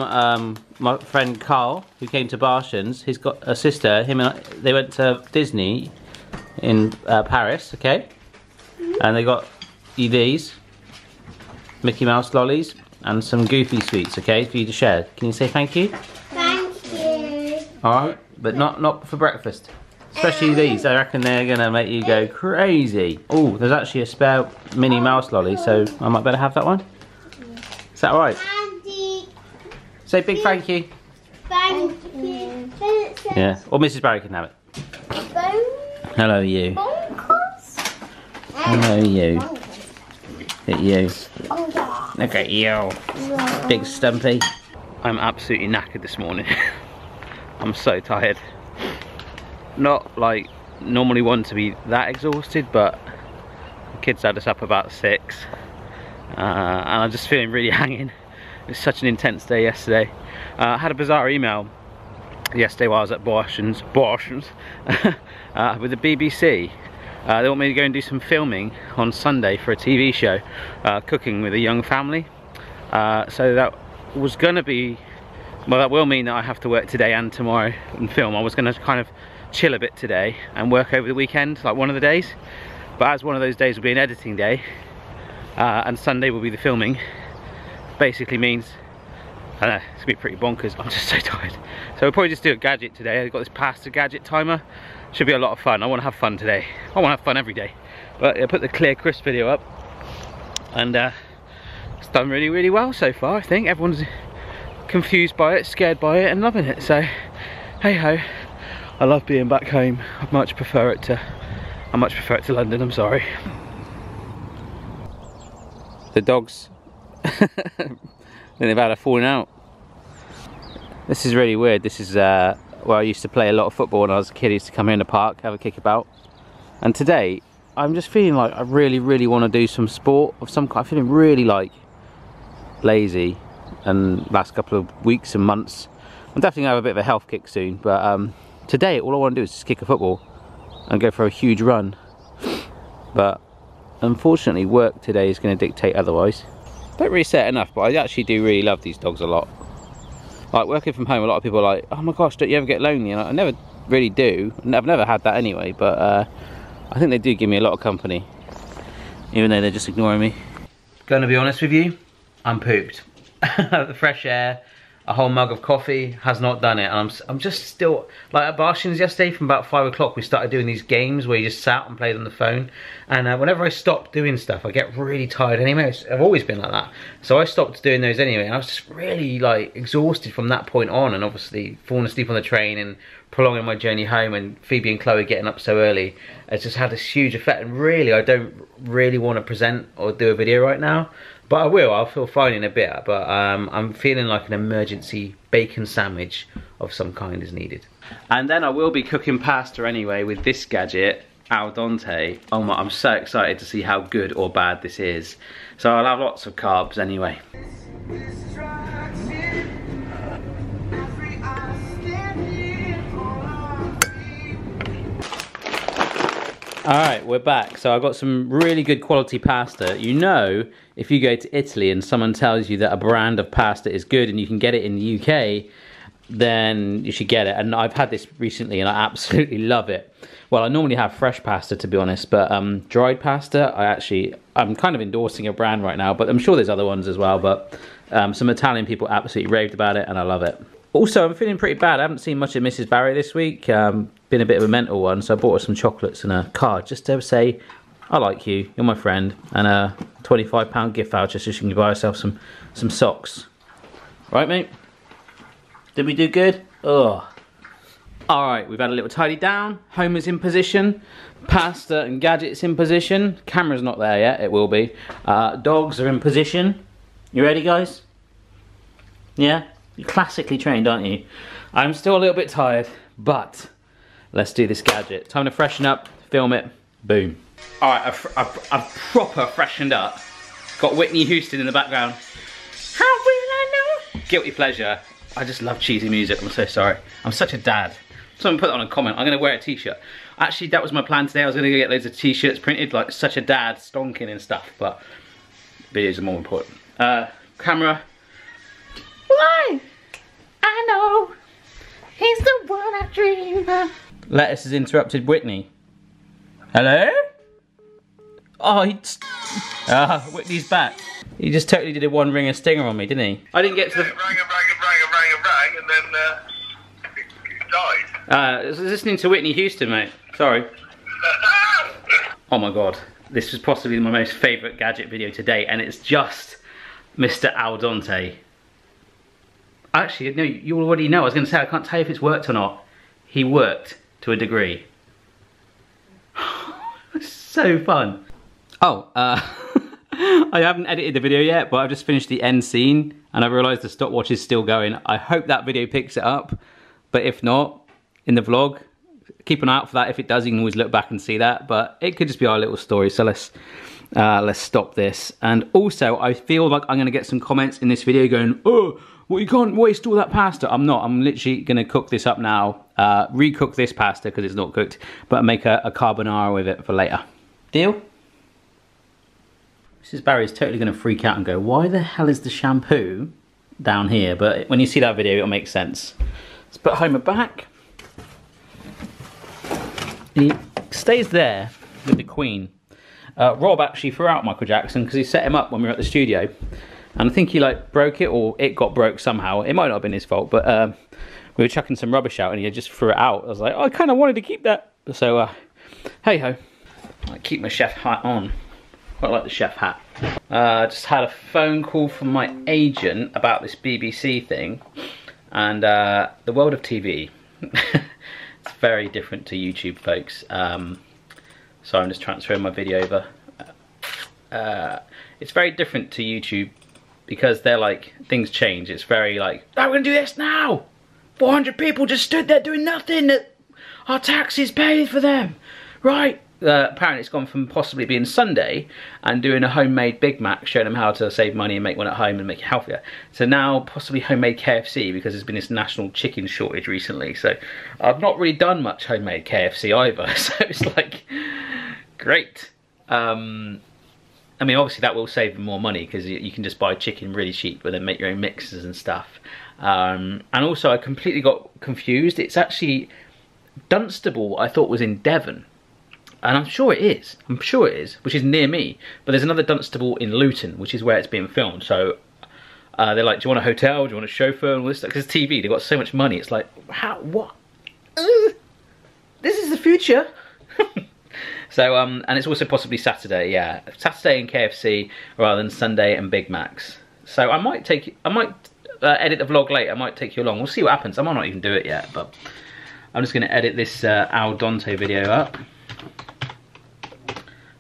my friend Carl, who came to Barshens. He's got a sister. They went to Disney in Paris, okay? And they got you these Mickey Mouse lollies and some Goofy sweets, okay, for you to share. Can you say thank you? Thank you. All right, but not for breakfast. Especially these. I reckon they're gonna make you go crazy. Oh, there's actually a spare Minnie Mouse lolly, so I might better have that one. Is that all right? And Say big thank you. Thank you. Yeah, or Mrs. Barry can have it. Hello, you. Hello, you. Look at you. Look at you. Big stumpy. I'm absolutely knackered this morning. I'm so tired. Not like normally one to be that exhausted, but the kids had us up about 6. And I'm just feeling really hanging. It was such an intense day yesterday. I had a bizarre email yesterday while I was at Barshens with the BBC. They want me to go and do some filming on Sunday for a TV show, cooking with a young family. So that was going to be, well, that will mean that I have to work today and tomorrow and film. I was going to kind of chill a bit today and work over the weekend, like one of the days. But as one of those days will be an editing day, and Sunday will be the filming, basically means, I don't know, it's gonna be pretty bonkers. I'm just so tired. So we'll probably just do a gadget today. I've got this pasta gadget timer. Should be a lot of fun. I want to have fun today. I want to have fun every day. But I put the clear crisp video up, and it's done really, really well so far. I think everyone's confused by it, scared by it, and loving it. So hey ho. I love being back home. I much prefer it to London. I'm sorry. The dogs. Then they've had a falling out. This is really weird. This is where I used to play a lot of football when I was a kid. I used to come here in the park, have a kick about. And today, I'm just feeling like I really, really want to do some sport of some kind. I'm feeling really like lazy. And last couple of weeks and months, I'm definitely gonna have a bit of a health kick soon. But today, all I want to do is just kick a football and go for a huge run. But unfortunately, work today is going to dictate otherwise. Don't really say it enough, but I actually do really love these dogs a lot. Like working from home, a lot of people are like, oh my gosh, don't you ever get lonely? And I never really do. I've never had that anyway, but I think they do give me a lot of company, even though they're just ignoring me. Gonna be honest with you, I'm pooped. The fresh air, a whole mug of coffee has not done it, and I'm just still, like at Barshens yesterday from about 5 o'clock we started doing these games where you just sat and played on the phone, and whenever I stop doing stuff I get really tired anyway. I've always been like that, so I stopped doing those anyway, and I was just really like exhausted from that point on, and obviously falling asleep on the train and prolonging my journey home, and Phoebe and Chloe getting up so early, it's just had this huge effect. And really I don't really want to present or do a video right now, but I will. I'll feel fine in a bit, but I'm feeling like an emergency bacon sandwich of some kind is needed. And then I will be cooking pasta anyway with this gadget, al dente. Oh my, I'm so excited to see how good or bad this is. So I'll have lots of carbs anyway. Alright, we're back. So I got some really good quality pasta. You know, if you go to Italy and someone tells you that a brand of pasta is good and you can get it in the UK, then you should get it. And I've had this recently and I absolutely love it. Well, I normally have fresh pasta, to be honest, but dried pasta, I'm kind of endorsing a brand right now, but I'm sure there's other ones as well. But some Italian people absolutely raved about it and I love it. Also, I'm feeling pretty bad. I haven't seen much of Mrs. Barry this week. Been a bit of a mental one, so I bought her some chocolates and a card just to say, I like you, you're my friend, and a £25 gift voucher so she can buy herself some socks. Right, mate? Did we do good? Oh. Alright, we've had a little tidy down. Home is in position. Pasta and gadgets in position. Camera's not there yet, it will be. Dogs are in position. You ready, guys? Yeah? You're classically trained, aren't you? I'm still a little bit tired, but let's do this gadget. Time to freshen up, film it, boom. All right, I've proper freshened up. Got Whitney Houston in the background. How will I know? Guilty pleasure. I just love cheesy music, I'm so sorry. I'm such a dad. Someone put that on a comment, I'm gonna wear a t-shirt. Actually, that was my plan today. I was gonna go get loads of t-shirts printed, like such a dad, stonking and stuff, but videos are more important. Camera. Why? I know he's the one I dream of. Lettuce has interrupted Whitney. Hello? Oh, Whitney's back. He just totally did a one ringer stinger on me, didn't he? I didn't get to the... Rang, and then it died. I was listening to Whitney Houston, mate. Sorry. Oh my god. This was possibly my most favourite gadget video to date, and it's just Mr. Al Dente. Actually, no, you already know. I was going to say, I can't tell you if it's worked or not. He worked to a degree. It's so fun. Oh, I haven't edited the video yet, but I've just finished the end scene and I've realised the stopwatch is still going. I hope that video picks it up, but if not, in the vlog, keep an eye out for that. If it does, you can always look back and see that, but it could just be our little story. So let's stop this. And also, I feel like I'm going to get some comments in this video going, oh, well, you can't waste all that pasta. I'm not. I'm literally going to cook this up now, recook this pasta because it's not cooked, but make a carbonara with it for later. Deal? Mrs. Barry is totally going to freak out and go, why the hell is the shampoo down here? But when you see that video, it'll make sense. Let's put Homer back. He stays there with the Queen. Rob actually threw out Michael Jackson because he set him up when we were at the studio. And I think he like broke it, or it got broke somehow. It might not have been his fault, but we were chucking some rubbish out and he just threw it out. I was like, oh, I kind of wanted to keep that. So, hey ho. I keep my chef hat on. Quite like the chef hat. Just had a phone call from my agent about this BBC thing. And the world of TV. It's very different to YouTube, folks. So I'm just transferring my video over. It's very different to YouTube because they're like, things change. It's very like, oh, we're gonna do this now. 400 people just stood there doing nothing. Our taxes paid for them, right? Apparently it's gone from possibly being Sunday and doing a homemade Big Mac, showing them how to save money and make one at home and make it healthier, to now possibly homemade KFC because there's been this national chicken shortage recently. So I've not really done much homemade KFC either. So it's like, great. I mean, obviously that will save them more money because you can just buy chicken really cheap but then make your own mixes and stuff. And also I completely got confused. It's actually Dunstable, I thought was in Devon. And I'm sure it is. I'm sure it is, which is near me. But there's another Dunstable in Luton, which is where it's being filmed. So they're like, do you want a hotel? Do you want a chauffeur? And all this stuff. Because it's TV, they've got so much money. It's like, how? What? This is the future. So, and it's also possibly Saturday, yeah. Saturday and KFC rather than Sunday and Big Macs. So I might edit the vlog later. I might take you along. We'll see what happens. I might not even do it yet, but I'm just going to edit this Al Dente video up.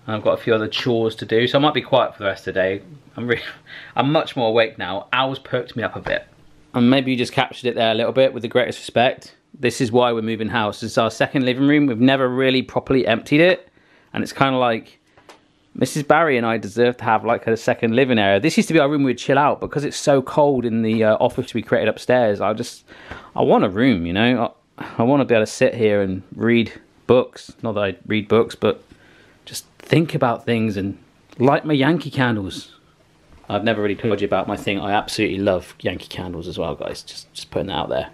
I've got a few other chores to do, so I might be quiet for the rest of the day. I'm much more awake now. Al's perked me up a bit. And maybe you just captured it there a little bit with the greatest respect. This is why we're moving house. This is our second living room. We've never really properly emptied it. And it's kind of like, Mrs. Barry and I deserve to have like a second living area. This used to be our room we'd chill out, because it's so cold in the office we created upstairs. I want a room, you know. I want to be able to sit here and read books. Not that I read books, but just think about things and light my Yankee candles. I've never really told you about my thing. I absolutely love Yankee candles as well, guys. Just putting that out there.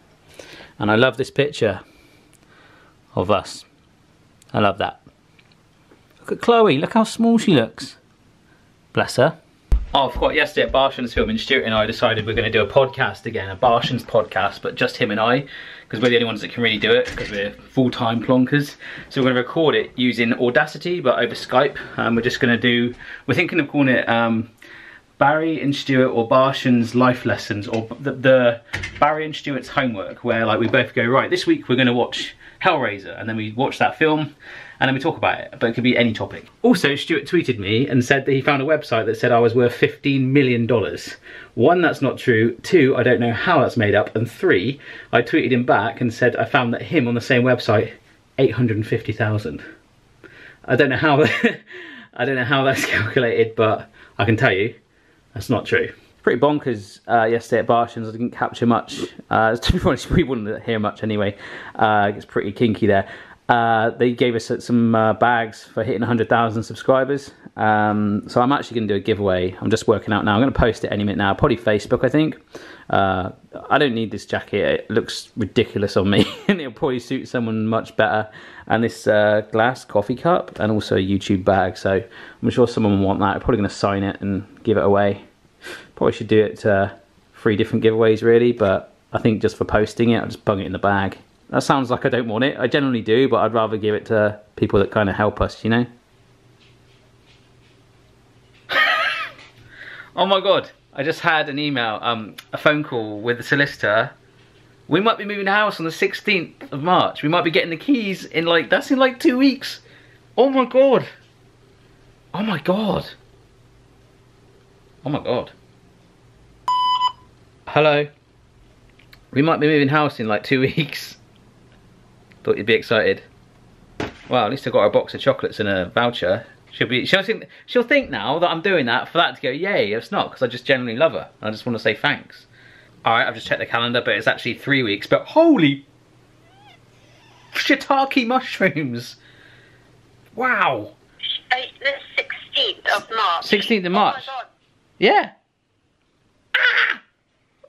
And I love this picture of us. I love that. Look at Chloe. Look how small she looks. Bless her. Oh, I forgot yesterday at Barshens filming, Stuart and I decided we're going to do a podcast again, a Barshens podcast, but just him and I, because we're the only ones that can really do it, because we're full-time plonkers. So we're going to record it using Audacity, but over Skype. We're just going to do, we're thinking of calling it Barry and Stuart or Barshens life lessons, or the Barry and Stuart's homework, where like we both go, right, this week we're going to watch Hellraiser, and then we watch that film, and then we talk about it, but it could be any topic. Also, Stuart tweeted me and said that he found a website that said I was worth $15 million. 1, that's not true. 2, I don't know how that's made up. And 3, I tweeted him back and said I found that him on the same website, 850,000. I don't know how I don't know how that's calculated, but I can tell you that's not true. Pretty bonkers yesterday at Barshens. I didn't capture much. To be honest, we wouldn't hear much anyway. It's pretty kinky there. They gave us some bags for hitting 100,000 subscribers. So I'm actually going to do a giveaway. I'm just working out now. I'm going to post it any minute now. Probably Facebook, I think. I don't need this jacket. It looks ridiculous on me. And it'll probably suit someone much better. And this glass coffee cup. And also a YouTube bag. So I'm sure someone will want that. I'm probably going to sign it and give it away. Probably should do it 3 different giveaways really. But I think just for posting it, I'll just bung it in the bag. That sounds like I don't want it. I generally do, but I'd rather give it to people that kind of help us, you know? Oh my god. I just had an email, a phone call with the solicitor. We might be moving house on the 16th of March. We might be getting the keys in like, that's in like 2 weeks. Oh my God. Oh my God. Oh my God. Hello. We might be moving house in like 2 weeks. Thought you'd be excited. Well, at least I got her a box of chocolates and a voucher. She'll think now that I'm doing that for that to go, yay. It's not, because I just genuinely love her. And I just want to say thanks. Alright, I've just checked the calendar, but it's actually 3 weeks. But holy shiitake mushrooms. Wow. The 16th of March. 16th of March. Oh my God. Yeah. Ah!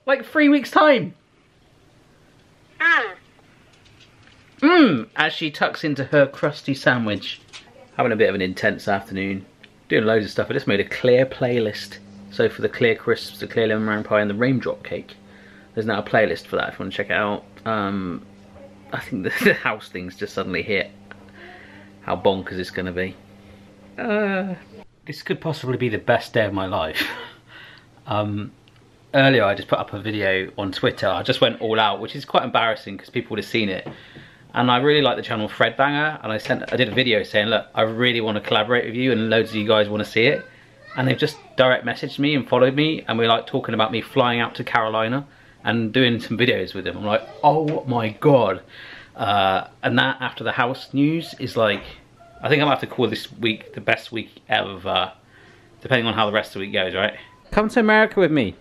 Like 3 weeks time. As she tucks into her crusty sandwich. Having a bit of an intense afternoon. Doing loads of stuff. I just made a clear playlist. So for the clear crisps, the clear lemon meringue pie and the raindrop cake. There's now a playlist for that if you want to check it out. I think the house thing's just suddenly hit. How bonkers it's going to be. This could possibly be the best day of my life. Earlier I just put up a video on Twitter. I just went all out, which is quite embarrassing because people would have seen it. And I really like the channel Fredbanger, and I did a video saying, look, I really want to collaborate with you and loads of you guys want to see it. And they've just direct messaged me and followed me, and we're like talking about me flying out to Carolina and doing some videos with them. I'm like, oh my God. And that after the house news is like, I think I'm gonna have to call this week the best week ever, depending on how the rest of the week goes, right? Come to America with me.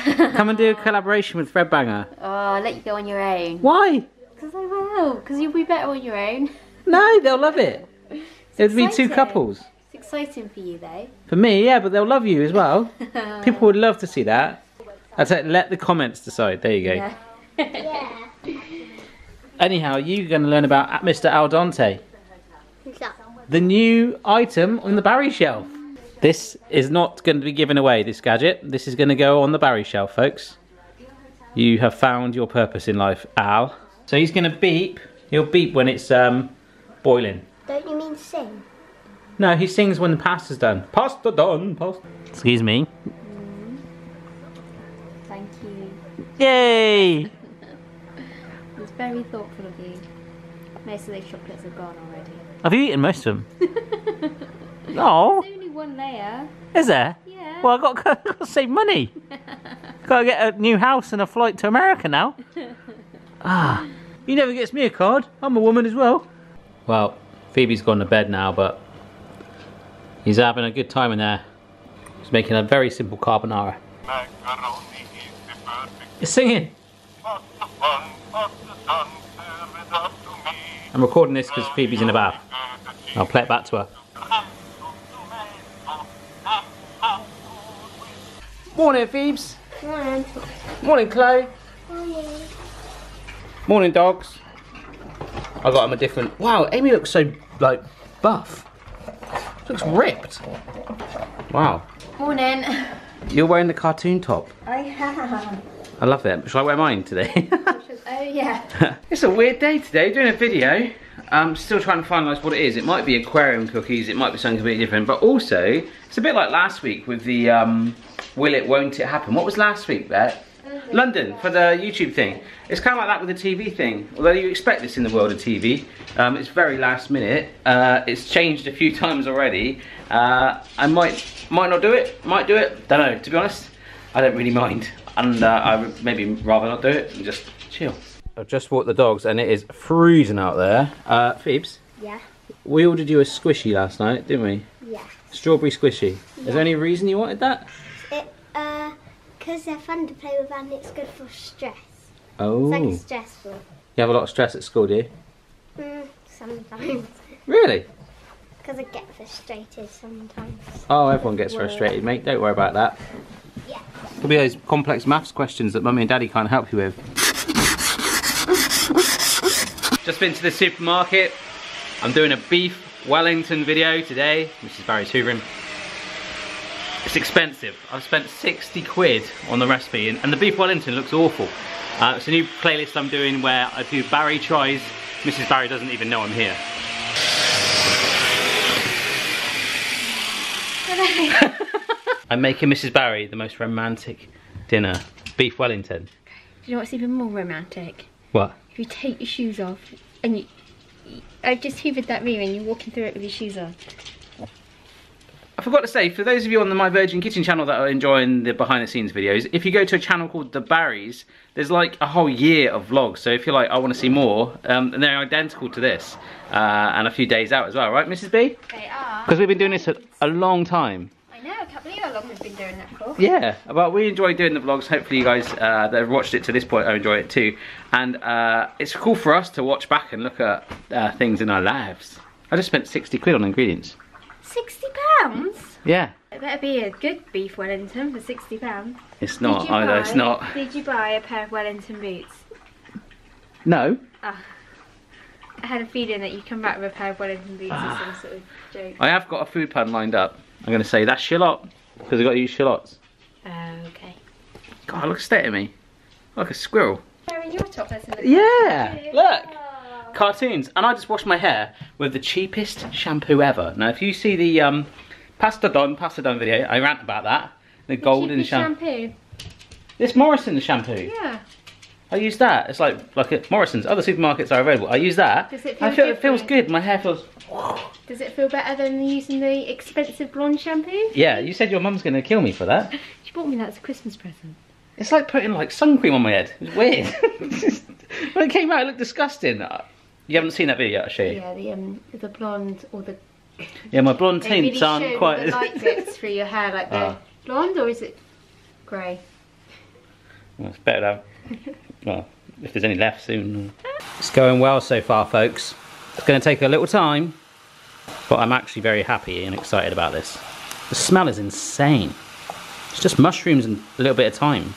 Come and do a collaboration with Fredbanger. Oh, I'll let you go on your own. Why? Because I will. Because you'll be better on your own. No, they'll love it. It would be two couples. It's exciting for you though. For me, yeah, but they'll love you as well. People would love to see that. I'd say let the comments decide. There you go. Yeah. Yeah. Anyhow, you're going to learn about Mr. Al Dente. Who's that? The new item on the Barry shelf. This is not going to be given away, this gadget. This is going to go on the Barry shelf, folks. You have found your purpose in life, Al. So he's going to beep. He'll beep when it's boiling. Don't you mean sing? No, he sings when the pasta's done. Pasta done. Pasta. Excuse me. Thank you. Yay! It's very thoughtful of you. Most of those chocolates are gone already. Have you eaten most of them? No. There's only one layer. Is there? Yeah. Well, I've got to save money. Got to get a new house and a flight to America now. Ah, he never gets me a card. I'm a woman as well. Well, Phoebe's gone to bed now, but he's having a good time in there. He's making a very simple carbonara. You're singing. I'm recording this because Phoebe's in the bath. I'll play it back to her. Morning, Phoebes. Morning. Morning, Chloe. Morning. Morning, dogs. I got him a different. Wow, Amy looks so like buff. She looks ripped. Wow. Morning. You're wearing the cartoon top. I have. I love it. Shall I wear mine today? Oh yeah. It's a weird day today. Doing a video. I'm still trying to finalise what it is. It might be aquarium cookies. It might be something completely different. But also, it's a bit like last week with the will it, won't it happen. What was last week, Bet? London, for the YouTube thing. It's kind of like that with the TV thing. Although you expect this in the world of TV. It's very last minute. It's changed a few times already. I might not do it, might do it. Don't know, to be honest. I don't really mind. And I would maybe rather not do it and just chill. I've just walked the dogs and it is freezing out there. Phoebes? Yeah. We ordered you a squishy last night, didn't we? Yeah. Strawberry squishy. Yeah. Is there any reason you wanted that? Because they're fun to play with and it's good for stress. Oh. It's like stressful. You have a lot of stress at school, do you? Sometimes. Really? Because I get frustrated sometimes. Oh, everyone gets frustrated, mate. Don't worry about that. Yeah. There'll be those complex maths questions that Mummy and Daddy can't help you with. Just been to the supermarket. I'm doing a beef Wellington video today. Mrs. Barry's hoovering. It's expensive. I've spent 60 quid on the recipe and the beef Wellington looks awful. It's a new playlist I'm doing where I do Barry tries. Mrs. Barry doesn't even know I'm here. I'm making Mrs. Barry the most romantic dinner. Beef Wellington. Do you know what's even more romantic? What? If you take your shoes off and I've just hoovered that mirror and you're walking through it with your shoes on. I forgot to say, for those of you on the My Virgin Kitchen channel that are enjoying the behind the scenes videos, if you go to a channel called The Barrys, there's like a whole year of vlogs. So if you're like, I want to see more, and they're identical to this, and a few days out as well, right, Mrs. B? They are. Because we've been doing this a long time. I know, I can't believe how long we've been doing that for. Yeah, but we enjoy doing the vlogs. Hopefully you guys that have watched it to this point enjoy it too. And it's cool for us to watch back and look at things in our lives. I just spent 60 quid on ingredients. £60? Yeah. It better be a good beef Wellington for £60. It's not either, it's not. Did you buy a pair of Wellington boots? No. Oh, I had a feeling that you'd come back with a pair of Wellington boots or some sort of joke. I have got a food pan lined up. I'm going to say that's shallot, because I've got to use shallots. Okay. God, look, stare at me. Like a squirrel. Wearing your top, let's look. Yeah, look. Cartoons. And I just wash my hair with the cheapest shampoo ever. Now, if you see the Pasta Don video, I rant about that. The golden shampoo. This Morrison's shampoo. Yeah. I use that. It's like at Morrison's. Other supermarkets are available. I use that. Does it feel it feels good. My hair feels... Does it feel better than using the expensive blonde shampoo? Yeah, you said your mum's going to kill me for that. She bought me that as a Christmas present. It's like putting like sun cream on my head. It's weird. When it came out, it looked disgusting. You haven't seen that video yet, I'll show you. Yeah, the blonde or the... Yeah, my blonde tints really aren't quite... the light bits through your hair, like the blonde, or is it grey? Well, it's better to have... Well, if there's any left soon. It's going well so far, folks. It's going to take a little time, but I'm actually very happy and excited about this. The smell is insane. It's just mushrooms and a little bit of time.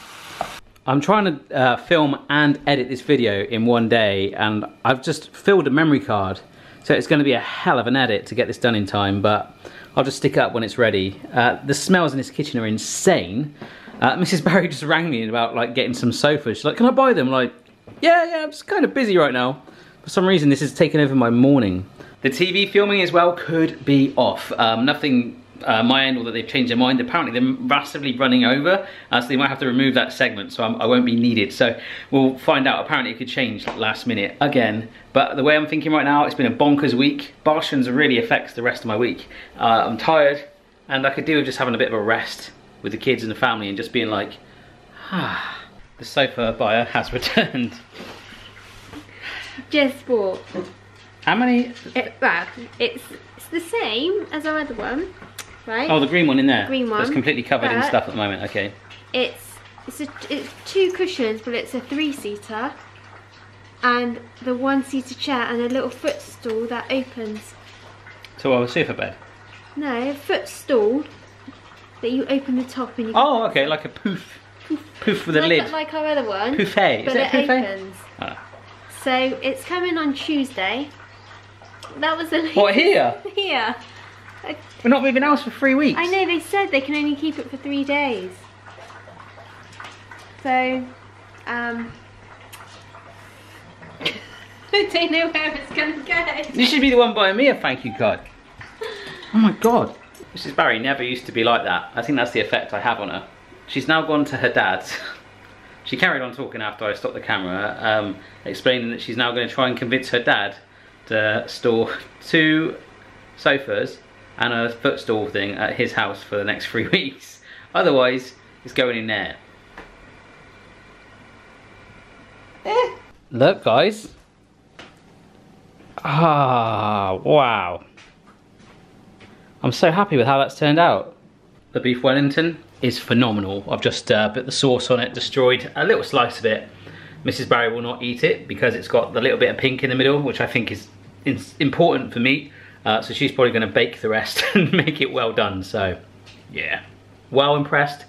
I'm trying to film and edit this video in one day, and I've just filled a memory card, so it's going to be a hell of an edit to get this done in time, but I'll just stick it up when it's ready. The smells in this kitchen are insane. Mrs. Barry just rang me about like getting some sofas. She's like, can I buy them? I'm like, yeah, I'm just kind of busy right now. For some reason, this has taken over my morning. The TV filming as well could be off. Nothing my end, or that they've changed their mind. Apparently they're massively running over, so they might have to remove that segment, so I won't be needed. So we'll find out. Apparently it could change last minute again. But the way I'm thinking right now, it's been a bonkers week. Barshens really affects the rest of my week. I'm tired, and I could do with just having a bit of a rest with the kids and the family and just being like, ah. The sofa buyer has returned. Just bought. How many? Well, it's the same as our other one, right? Oh, the green one in there. The green one. It's completely covered in stuff at the moment. Okay. It's 2 cushions, but it's a 3-seater, and the 1-seater chair and a little footstool that opens. So a sofa bed? No, a footstool that you open the top and you. Oh, okay, like a poof. Poof with a lid. Like our other one. Poufet. Is it a poufet? Opens. Oh. So it's coming on Tuesday. That was the latest. What, here? Here. We're not moving house for 3 weeks. I know, they said they can only keep it for 3 days. So, I don't know where it's gonna go. You should be the one buying me a thank you card. Oh my god. Mrs. Barry never used to be like that. I think that's the effect I have on her. She's now gone to her dad's. She carried on talking after I stopped the camera, explaining that she's now going to try and convince her dad to store 2 sofas and a footstool thing at his house for the next 3 weeks. Otherwise, it's going in there. Look, guys. Ah, wow. I'm so happy with how that's turned out. The beef Wellington is phenomenal. I've just put the sauce on it, destroyed a little slice of it. Mrs. Barry will not eat it because it's got the little bit of pink in the middle, which I think is important for meat. So she's probably going to bake the rest and make it well done. So yeah, well impressed.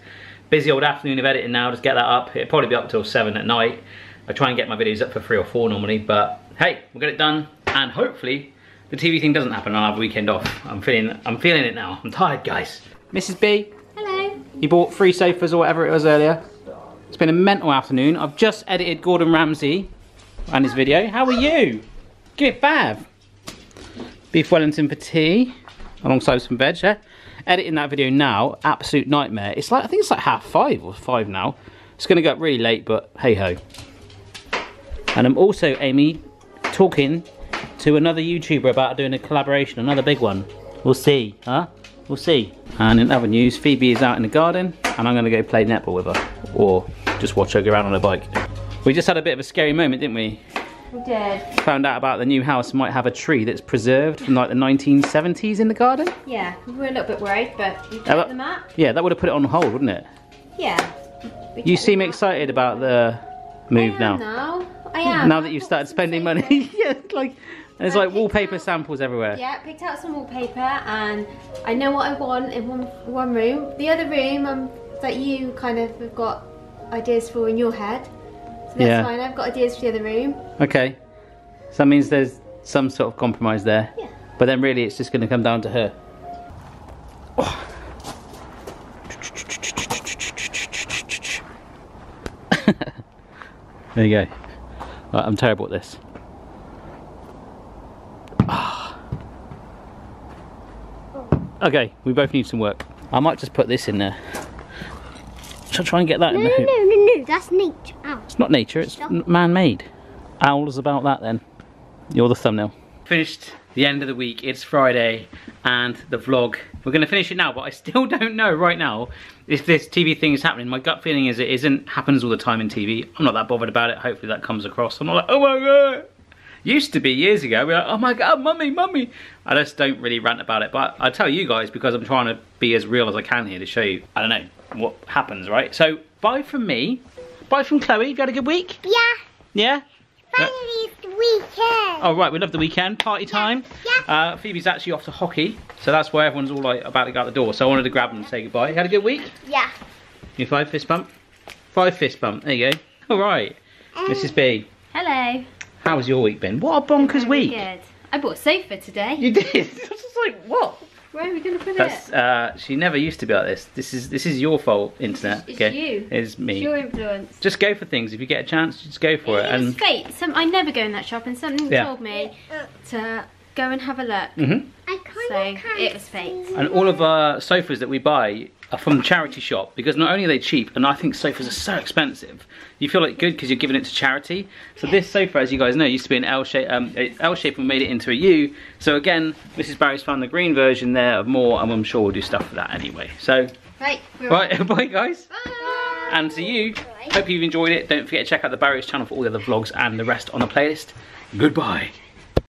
Busy old afternoon of editing now, just get that up. It'll probably be up till 7 at night. I try and get my videos up for 3 or 4 normally, but hey, we'll get it done, and hopefully the TV thing doesn't happen and I'll have a weekend off. I'm feeling it now. I'm tired, guys. Mrs. B. Hello. You bought 3 sofas or whatever it was earlier. It's been a mental afternoon. I've just edited Gordon Ramsay and his video. How are you? Give it Bav. Beef Wellington for tea, alongside some veg, yeah? editing that video now, absolute nightmare. It's like, I think it's like 5:30 or 5 now. It's going to go up really late, but hey ho. And I'm also, Amy, talking to another YouTuber about doing a collaboration, another big one. We'll see, huh? We'll see. And in other news, Phoebe is out in the garden and I'm going to go play netball with her, or just watch her go around on a bike. We just had a bit of a scary moment, didn't we? We did. Found out about the new house might have a tree that's preserved from like the 1970s in the garden. Yeah, we were a little bit worried, but you checked the map? Yeah, that would have put it on hold, wouldn't it? Yeah. You seem excited about the move now. I am. Now that you've started spending money. Yeah, like there's like wallpaper samples everywhere. Yeah, picked out some wallpaper and I know what I want in one room. The other room that you kind of have got ideas for in your head. So that's fine, I've got ideas for the other room. Okay. So that means there's some sort of compromise there. Yeah. But then really it's just going to come down to her. Oh. There you go. Right, I'm terrible at this. Okay, we both need some work. I might just put this in there. Shall I try and get that in there? No, that's nature. Ow. It's not nature, it's man-made. Owls about that then. You're the thumbnail. Finished the end of the week, it's Friday, and the vlog. We're gonna finish it now, but I still don't know right now if this TV thing is happening. My gut feeling is it isn't. Happens all the time in TV. I'm not that bothered about it. Hopefully that comes across. I'm not like, oh my God. Used to be years ago, we're like, oh my God, mummy, mummy. I just don't really rant about it, but I tell you guys because I'm trying to be as real as I can here to show you, I don't know, what happens, right? So, bye from me. Bye from Chloe. You had a good week? Yeah. Yeah? Finally it's the weekend. Oh right, we love the weekend. Party time. Yeah. Phoebe's actually off to hockey, so that's why everyone's all like about to go out the door. So I wanted to grab them and say goodbye. You had a good week? Yeah. You 5 fist bump? 5 fist bump. There you go. All right. Mrs. B. Hello. How's your week been? What a bonkers week. Good. I bought a sofa today. You did? I was just like, what? Where are we going to put it? She never used to be like this. This is your fault, internet. It's okay? you. It's me. It's your influence. Just go for things. If you get a chance, just go for it. It was fate. I never go in that shop and something told me to go and have a look. So it was fate. And all of our sofas that we buy are from the charity shop, because not only are they cheap, and I think sofas are so expensive, you feel like good because you're giving it to charity. So this sofa, as you guys know, used to be an L shape, and we made it into a U. So again, Mrs. Barry's found the green version there of more, and I'm sure we'll do stuff for that anyway. So, right, bye guys. Bye. And to you, hope you've enjoyed it. Don't forget to check out the Barry's channel for all the other vlogs and the rest on the playlist. Goodbye.